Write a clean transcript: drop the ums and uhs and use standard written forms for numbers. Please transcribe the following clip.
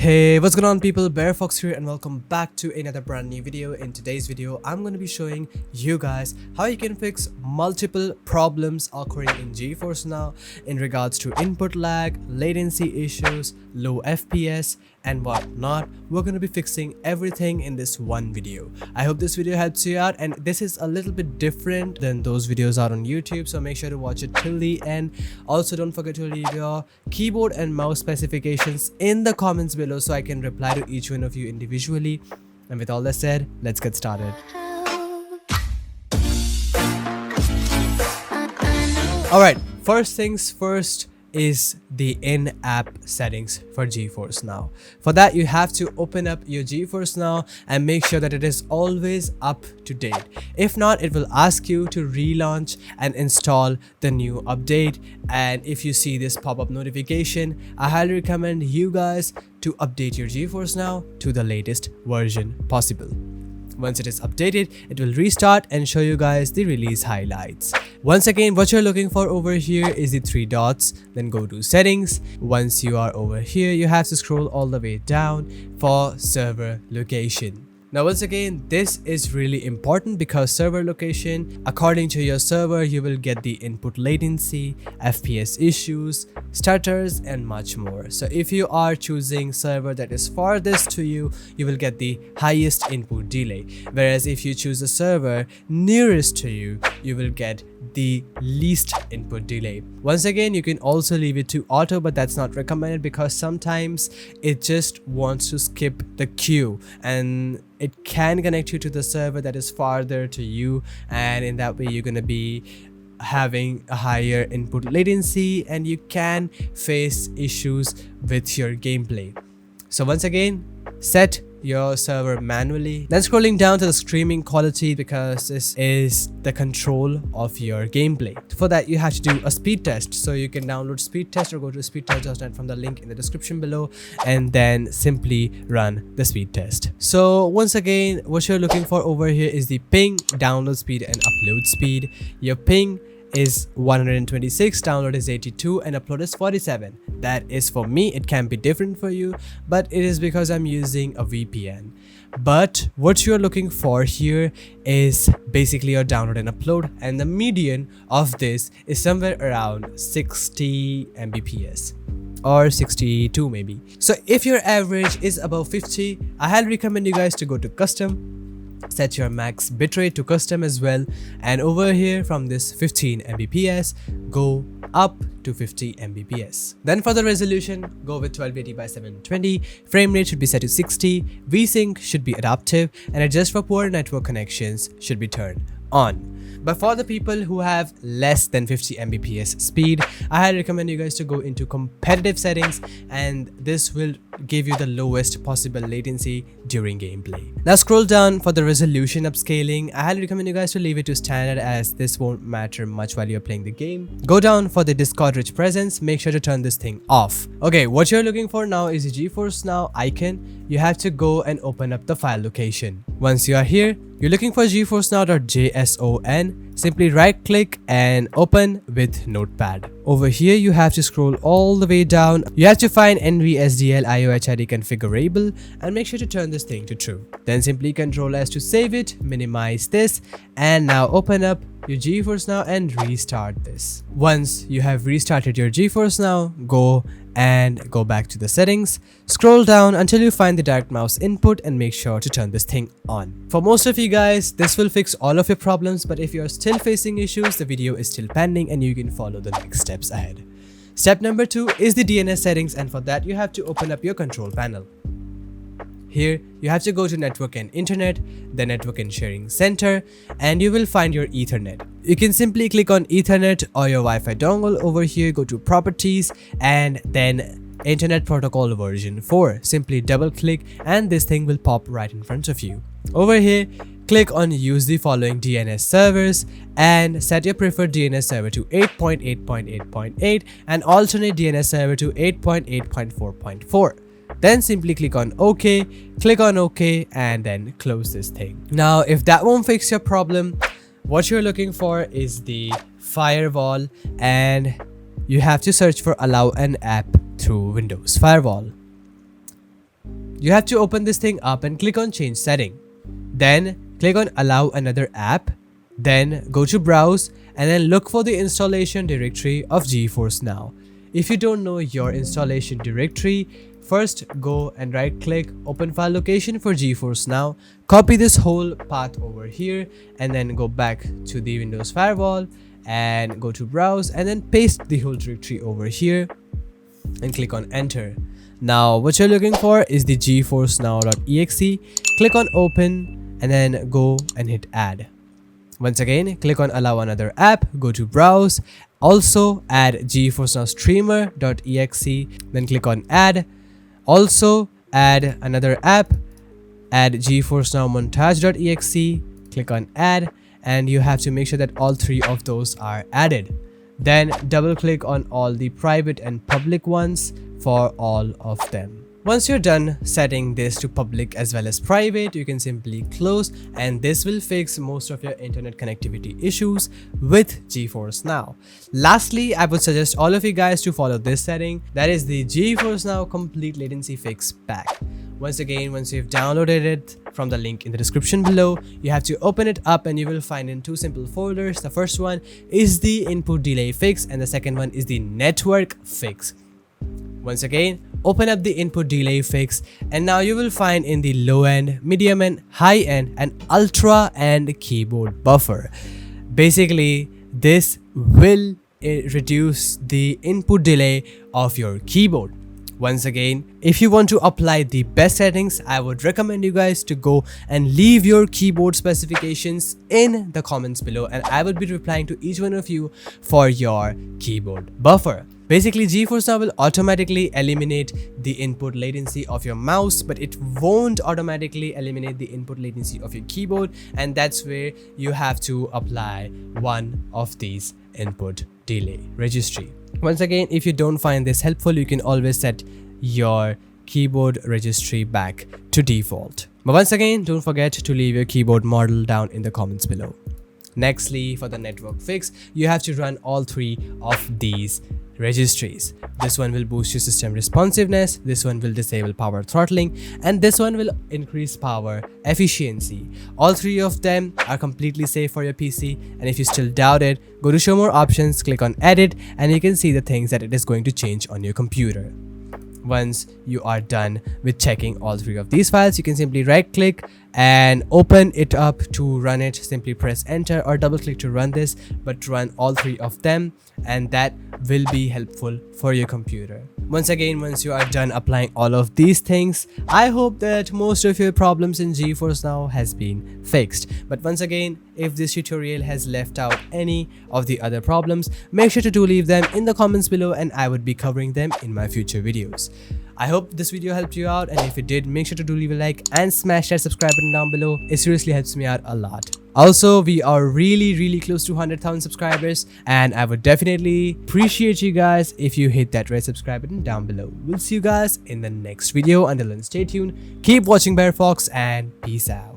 Hey, what's going on people, BareFox here and welcome back to another brand new video. In today's video, I'm going to be showing you guys how you can fix multiple problems occurring in Geforce now in regards to input lag, latency issues, low FPS and whatnot. We're going to be fixing everything in this one video. I hope this video helps you out, and this is a little bit different than those videos out on YouTube, so make sure to watch it till the end. Also, don't forget to leave your keyboard and mouse specifications in the comments below so I can reply to each one of you individually. And with all that said, let's get started. Alright, first things first is the in-app settings for Geforce Now. For that, you have to open up your Geforce Now and make sure that it is always up to date. If not, it will ask you to relaunch and install the new update. And if you see this pop-up notification, I highly recommend you guys to update your Geforce Now to the latest version possible. Once it is updated, it will restart and show you guys the release highlights. Once again, what you're looking for over here is the three dots, then go to settings. Once you are over here, you have to scroll all the way down for server location. Now once again, this is really important because server location, according to your server, you will get the input latency, FPS issues, stutters and much more. So if you are choosing server that is farthest to you, you will get the highest input delay. Whereas if you choose a server nearest to you, you will get the least input delay. Once again, you can also leave it to auto, but that's not recommended because sometimes it just wants to skip the queue and it can connect you to the server that is farther to you, and in that way you're gonna be having a higher input latency and you can face issues with your gameplay. So once again, set your server manually, then scrolling down to the streaming quality because this is the control of your gameplay. For that, you have to do a speed test, so you can download speed test or go to speedtest.net from the link in the description below and then simply run the speed test. So once again, what you're looking for over here is the ping, download speed and upload speed. Your ping is 126, download is 82 and upload is 47. That is for me. It can be different for you, but it is because I'm using a VPN. But what you're looking for here is basically your download and upload, and the median of this is somewhere around 60 Mbps or 62 maybe. So if your average is above 50, I highly recommend you guys to go to custom, set your max bitrate to custom as well, and over here from this 15 Mbps go up to 50 Mbps. Then for the resolution, go with 1280 by 720, frame rate should be set to 60, VSync should be adaptive, and adjust for poor network connections should be turned on. But for the people who have less than 50 Mbps speed, I highly recommend you guys to go into competitive settings, and this will give you the lowest possible latency during gameplay. Now scroll down for the resolution upscaling. I highly recommend you guys to leave it to standard as this won't matter much while you're playing the game. Go down for the Discord rich presence, make sure to turn this thing off. Okay, what you're looking for now is the Geforce Now icon. You have to go and open up the file location. Once you are here, you're looking for geforcenow.json. Simply right click and open with Notepad. Over here, you have to scroll all the way down. You have to find NVSDL IOHID configurable and make sure to turn this thing to true. Then simply Ctrl S to save it, minimize this, and now open up your Geforce Now and restart this. Once you have restarted your Geforce Now, go back to the settings, scroll down until you find the direct mouse input and make sure to turn this thing on. For most of you guys, this will fix all of your problems, but if you're still facing issues, the video is still pending and you can follow the next steps ahead. Step number 2 is the DNS settings, and for that you have to open up your control panel. Here, you have to go to Network and Internet, the Network and Sharing Center, and you will find your Ethernet. You can simply click on Ethernet or your Wi-Fi dongle over here, go to Properties, and then Internet Protocol version 4. Simply double click and this thing will pop right in front of you. Over here, click on Use the following DNS servers and set your preferred DNS server to 8.8.8.8 and alternate DNS server to 8.8.4.4. Then simply click on OK, click on OK and then close this thing. Now if that won't fix your problem, what you're looking for is the firewall, and you have to search for allow an app through Windows Firewall. you have to open this thing up and click on change setting. Then click on allow another app. Then go to browse and then look for the installation directory of Geforce Now. If you don't know your installation directory, first go and right click open file location for Geforce Now. Copy this whole path over here and then go back to the Windows Firewall and go to browse and then paste the whole directory over here and click on enter. Now what you're looking for is the geforce now.exe. Click on open and then go and hit add. Once again, click on allow another app, go to browse, also add geforce now streamer.exe, then click on add, also add another app, add geforce now montage.exe, click on add, and you have to make sure that all three of those are added. Then double click on all the private and public ones for all of them. Once you're done setting this to public as well as private, you can simply close, and this will fix most of your internet connectivity issues with Geforce Now. Lastly, I would suggest all of you guys to follow this setting, that is the Geforce Now complete latency fix pack. Once again, once you've downloaded it from the link in the description below, you have to open it up and you will find in two simple folders. The first one is the input delay fix and the second one is the network fix. Once again, open up the input delay fix and now you will find in the low end, medium end, high end and ultra end keyboard buffer. Basically, this will reduce the input delay of your keyboard. Once again, if you want to apply the best settings, I would recommend you guys to go and leave your keyboard specifications in the comments below and I will be replying to each one of you for your keyboard buffer. Basically, Geforce Now will automatically eliminate the input latency of your mouse, but it won't automatically eliminate the input latency of your keyboard, and that's where you have to apply one of these input delay registry. Once again, if you don't find this helpful, you can always set your keyboard registry back to default. But once again, don't forget to leave your keyboard model down in the comments below. Nextly, for the network fix, you have to run all three of these registries. This one will boost your system responsiveness, this one will disable power throttling, and this one will increase power efficiency. All three of them are completely safe for your PC, and if you still doubt it, go to show more options, click on edit, and you can see the things that it is going to change on your computer. Once you are done with checking all three of these files, you can simply right click and open it up to run it. Simply press enter or double click to run this, but run all three of them and that will be helpful for your computer. Once again, once you are done applying all of these things, I hope that most of your problems in Geforce Now has been fixed. But once again, if this tutorial has left out any of the other problems, make sure to leave them in the comments below and I would be covering them in my future videos. I hope this video helped you out, and if it did, make sure to leave a like and smash that subscribe button down below. It seriously helps me out a lot. Also, we are really close to 100,000 subscribers and I would definitely appreciate you guys if you hit that red subscribe button down below. We'll see you guys in the next video. Until then, stay tuned, keep watching BareFox, and peace out.